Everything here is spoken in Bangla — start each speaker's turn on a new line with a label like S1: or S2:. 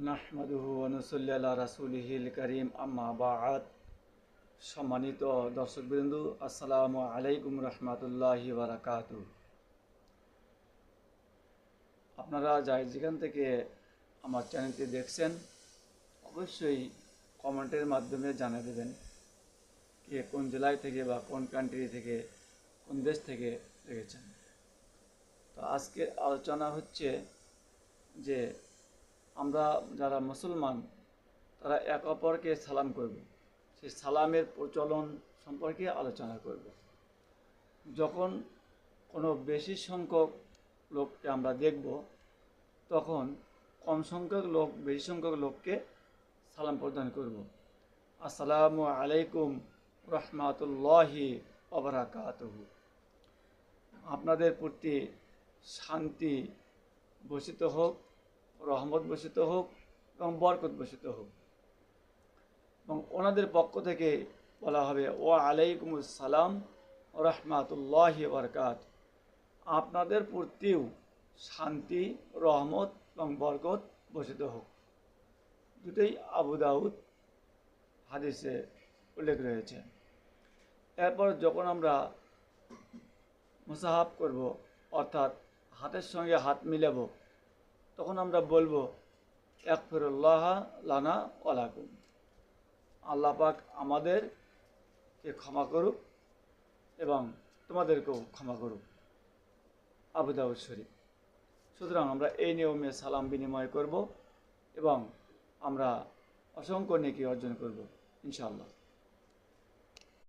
S1: নাহমাদুহু ওয়া নুসাল্লি আলা রাসূলিহিল কারীম আম্মা বা'দ। সম্মানিত দর্শকবৃন্দ, আসসালামু আলাইকুম রাহমাতুল্লাহি ওয়া বারাকাতুহু। আপনারা যেখান থেকে আমার চ্যানেলটি দেখছেন অবশ্যই কমেন্টের মাধ্যমে জানিয়ে দেবেন কে কোন জেলায় থেকে বা কোন কান্ট্রি থেকে, কোন দেশ থেকে দেখেছেন। তো আজকের আলোচনা হচ্ছে যে আমরা যারা মুসলমান তারা এক অপরকে সালাম করব, সেই সালামের প্রচলন সম্পর্কে আলোচনা করব। যখন কোনো বেশি সংখ্যক লোককে আমরা দেখব তখন কম সংখ্যক লোক বেশি সংখ্যক লোককে সালাম প্রদান করব। আসসালামু আলাইকুম রহমাতুল্লাহি ওয়া বারাকাতুহু। আপনাদের প্রতি শান্তি বর্ষিত হোক, রহমত বর্ষিত হোক এবং বরকত বর্ষিত হোক। এবং ওনাদের পক্ষ থেকে বলা হবে ওয়া আলাইকুমুস সালাম ওয়া রাহমাতুল্লাহি ওয়া বারাকাতুহু। আপনাদের প্রতিও শান্তি, রহমত এবং বরকত বর্ষিত হোক। দুটোই আবু দাউদ হাদিসে উল্লেখ রয়েছে। এরপর যখন আমরা মুসাহাব করব, অর্থাৎ হাতের সঙ্গে হাত মিলাবো, তখন আমরা বলবো ইয়াগফিরুল্লাহ লানা ওয়া লাকুম। আল্লাহ পাক আমাদেরকে ক্ষমা করুক এবং তোমাদেরকেও ক্ষমা করুক। আবু দাউদ শরীফ। সুতরাং আমরা এই নিয়মে সালাম বিনিময় করব এবং আমরা অসংখ্য নেকি অর্জন করব ইনশাআল্লাহ।